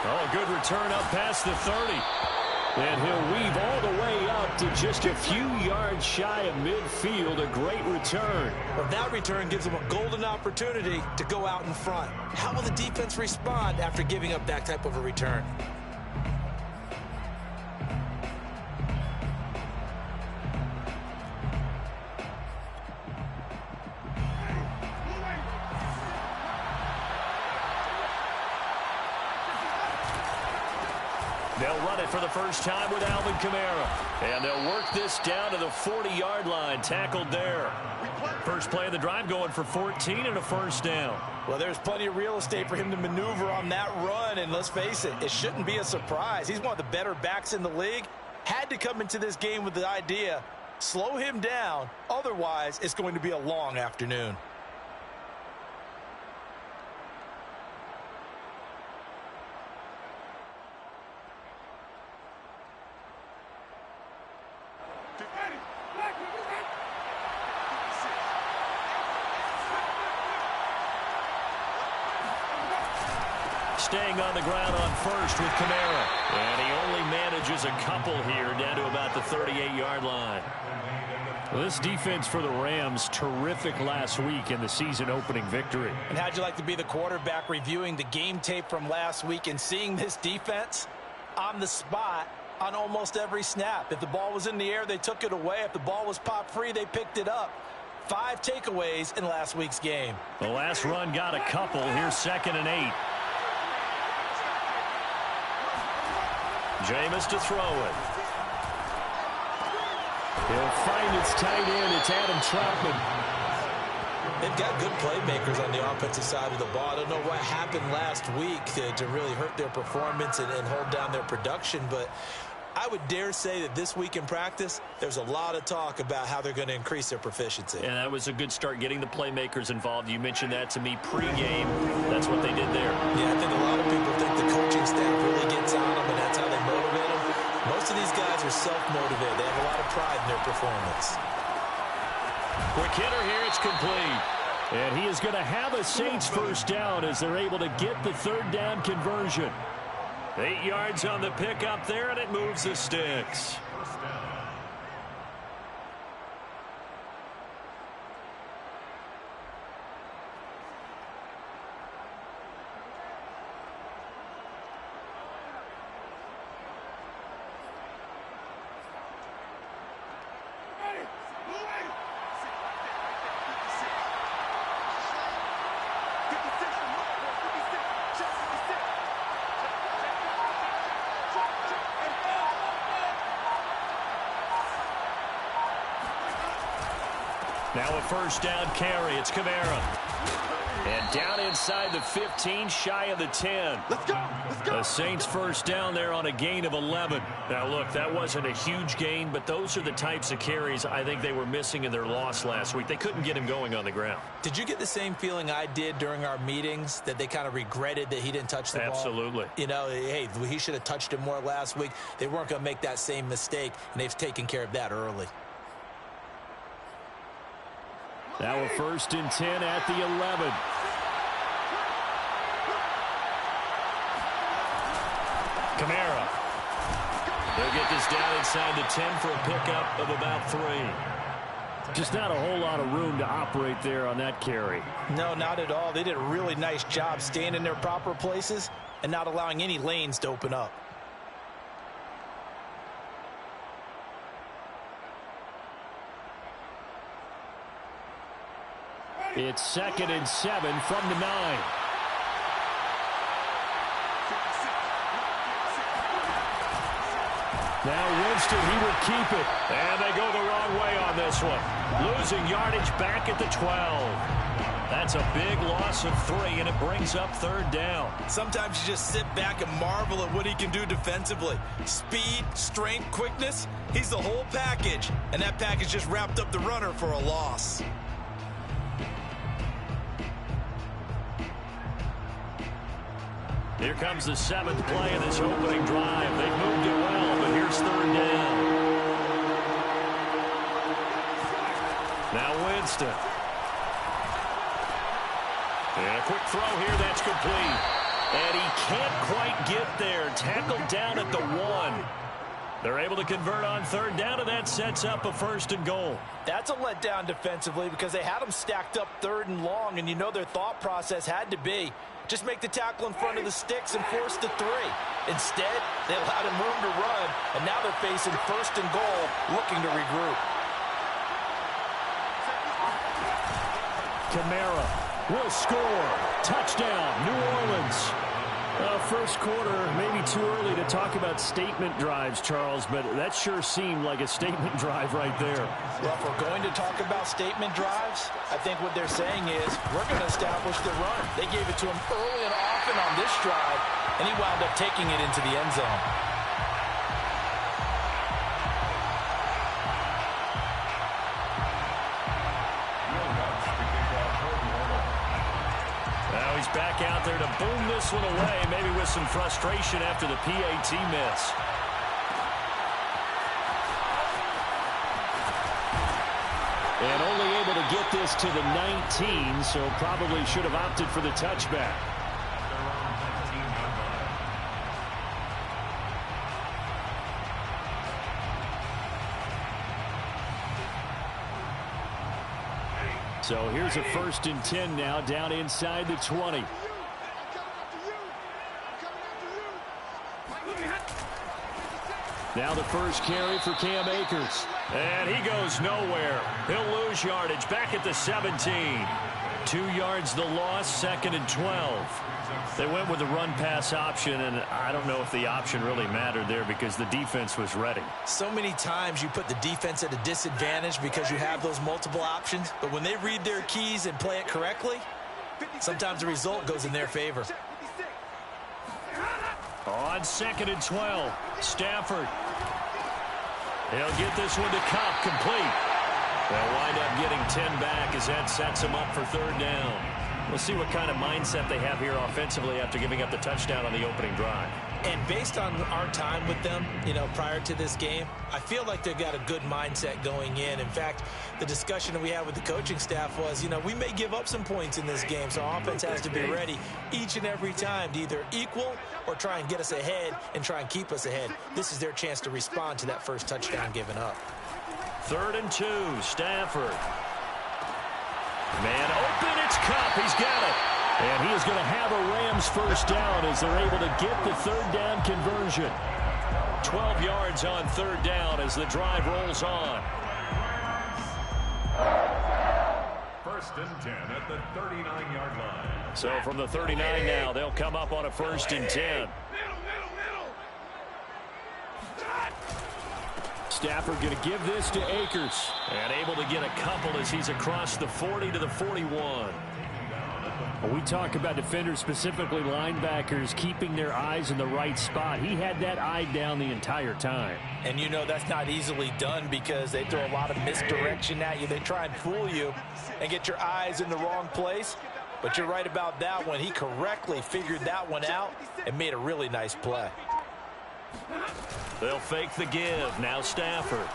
Oh, a good return up past the 30. And he'll weave all the way up to just a few yards shy of midfield. A great return. Well, that return gives them a golden opportunity to go out in front. How will the defense respond after giving up that type of a return? They'll run it for the first time with Alvin Kamara. And they'll work this down to the 40-yard line. Tackled there. First play of the drive going for 14 and a first down. Well, there's plenty of real estate for him to maneuver on that run. And let's face it, it shouldn't be a surprise. He's one of the better backs in the league. Had to come into this game with the idea, slow him down. Otherwise, it's going to be a long afternoon. Staying on the ground on first with Kamara. And he only manages a couple here down to about the 38-yard line. Well, this defense for the Rams, terrific last week in the season-opening victory. And how'd you like to be the quarterback reviewing the game tape from last week and seeing this defense on the spot on almost every snap? If the ball was in the air, they took it away. If the ball was popped free, they picked it up. 5 takeaways in last week's game. The last run got a couple. Here's 2nd and 8. Jameis to throw it. He'll find its tight end. It's Adam Trautman. They've got good playmakers on the offensive side of the ball. I don't know what happened last week to really hurt their performance and hold down their production, but I would dare say that this week in practice, there's a lot of talk about how they're going to increase their proficiency. And that was a good start, getting the playmakers involved. You mentioned that to me pregame. That's what they did there. Yeah, I think a lot of people think the coaching staff really gets on them, and that's how they motivate them. Most of these guys are self-motivated. They have a lot of pride in their performance. Quick hitter here. It's complete. And he is going to have a Saints first down as they're able to get the 3rd down conversion. 8 yards on the pickup there, and it moves the sticks. Now a first down carry. It's Kamara. And down inside the 15, shy of the 10. Let's go. Let's go. The Saints first down there on a gain of 11. Now, look, that wasn't a huge gain, but those are the types of carries I think they were missing in their loss last week. They couldn't get him going on the ground. Did you get the same feeling I did during our meetings, that they kind of regretted that he didn't touch the ball? Absolutely. You know, hey, he should have touched it more last week. They weren't going to make that same mistake, and they've taken care of that early. Now a 1st and 10 at the 11. Kamara. They'll get this down inside the 10 for a pickup of about 3. Just not a whole lot of room to operate there on that carry. No, not at all. They did a really nice job staying in their proper places and not allowing any lanes to open up. It's 2nd and 7 from the 9. Now Winston, he will keep it. And they go the wrong way on this one. Losing yardage back at the 12. That's a big loss of 3, and it brings up 3rd down. Sometimes you just sit back and marvel at what he can do defensively. Speed, strength, quickness, he's the whole package. And that package just wrapped up the runner for a loss. Here comes the 7th play of this opening drive. They've moved it well, but here's 3rd down. Now Winston. And a quick throw here, that's complete. And he can't quite get there. Tackled down at the 1. They're able to convert on third down, and that sets up a 1st and goal. That's a letdown defensively because they had them stacked up 3rd and long, and you know their thought process had to be just make the tackle in front of the sticks and force the 3. Instead, they allowed him room to run, and now they're facing 1st and goal, looking to regroup. Kamara will score. Touchdown, New Orleans. First quarter, maybe too early to talk about statement drives, Charles, but that sure seemed like a statement drive right there. Well, if we're going to talk about statement drives, I think what they're saying is we're going to establish the run. They gave it to him early and often on this drive, and he wound up taking it into the end zone. Now he's back out there to boom this one away, maybe with some frustration after the PAT miss. And only able to get this to the 19, so probably should have opted for the touchback. So here's a 1st and 10 now, down inside the 20. Now the first carry for Cam Akers. And he goes nowhere. He'll lose yardage back at the 17. 2 yards the loss, 2nd and 12. They went with the run-pass option, and I don't know if the option really mattered there because the defense was ready. So many times you put the defense at a disadvantage because you have those multiple options, but when they read their keys and play it correctly, sometimes the result goes in their favor. On 2nd and 12, Stafford. He'll get this one to Kupp, complete. They'll wind up getting 10 back as that sets him up for 3rd down. We'll see what kind of mindset they have here offensively after giving up the touchdown on the opening drive. And based on our time with them, prior to this game, I feel like they've got a good mindset going in. In fact, the discussion that we had with the coaching staff was, we may give up some points in this game, so our offense has to be ready each and every time to either equal or try and get us ahead and try and keep us ahead. This is their chance to respond to that first touchdown given up. 3rd and 2, Stafford. Man open, it's Kupp. He's got it. And he is going to have a Rams 1st down as they're able to get the 3rd down conversion. 12 yards on 3rd down as the drive rolls on. 1st and 10 at the 39-yard line. So from the 39 now, they'll come up on a 1st and 10. Stafford going to give this to Akers. And able to get a couple as he's across the 40 to the 41. When we talk about defenders, specifically linebackers, keeping their eyes in the right spot. He had that eye down the entire time. And that's not easily done because they throw a lot of misdirection at you. They try and fool you and get your eyes in the wrong place. But you're right about that one. He correctly figured that one out and made a really nice play. They'll fake the give. Now Stafford.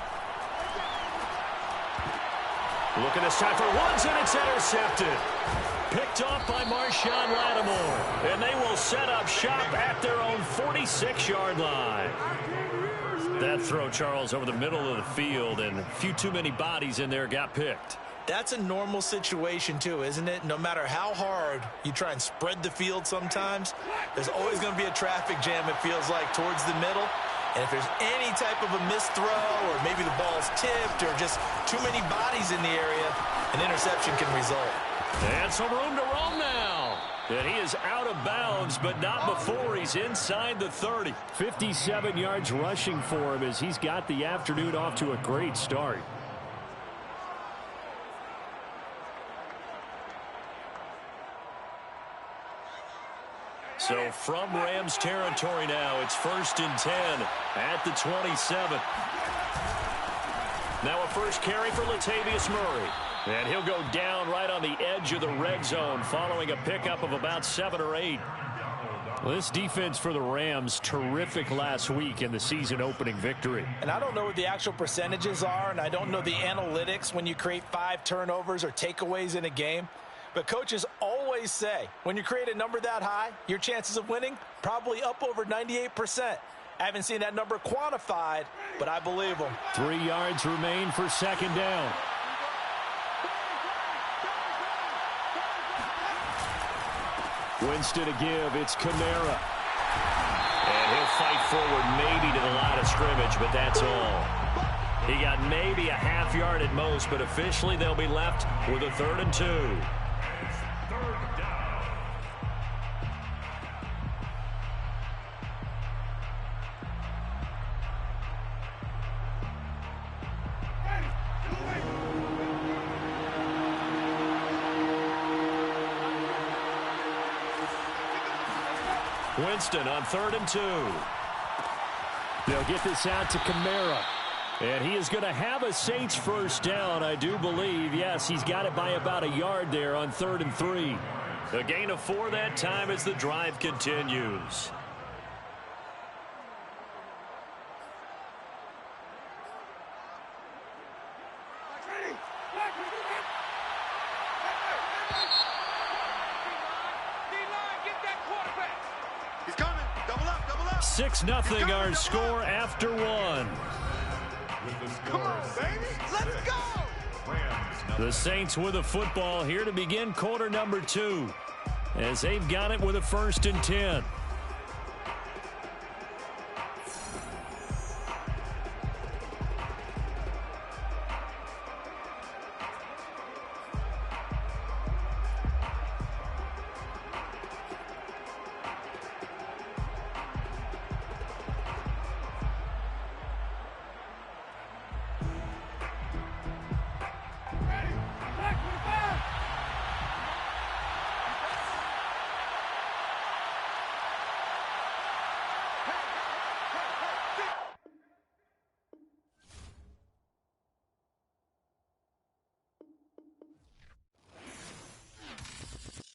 Looking to Stafford once, and it's intercepted. Picked off by Marshawn Lattimore. And they will set up shop at their own 46-yard line. That throw, Charles, over the middle of the field, and a few too many bodies in there got picked. That's a normal situation, too, isn't it? No matter how hard you try and spread the field sometimes, there's always going to be a traffic jam, it feels like, towards the middle. And if there's any type of a missed throw or maybe the ball's tipped or just too many bodies in the area, an interception can result. And some room to roam now. And he is out of bounds, but not before he's inside the 30. 57 yards rushing for him as he's got the afternoon off to a great start. So from Rams territory now, it's 1st and 10 at the 27. Now a first carry for Latavius Murray. And he'll go down right on the edge of the red zone following a pickup of about 7 or 8. Well, this defense for the Rams, terrific last week in the season opening victory. And I don't know what the actual percentages are, and I don't know the analytics when you create 5 turnovers or takeaways in a game. But coaches always always say, when you create a number that high, your chances of winning probably up over 98%. I haven't seen that number quantified, but I believe them. 3 yards remain for second down. Winston to give. It's Kamara. And he'll fight forward maybe to the line of scrimmage, but that's all. He got maybe a half yard at most, but officially they'll be left with a 3rd and 2. Third down. Winston on 3rd and 2. They'll get this out to Kamara. And he is going to have a Saints first down, I do believe. Yes, he's got it by about a yard there on 3rd and 3. A gain of 4 that time as the drive continues. He's coming. Double up, double up. 6-0 our score after 1. Come on, baby. Let's go. The Saints with a football here to begin quarter number 2. As they've got it with a 1st and 10.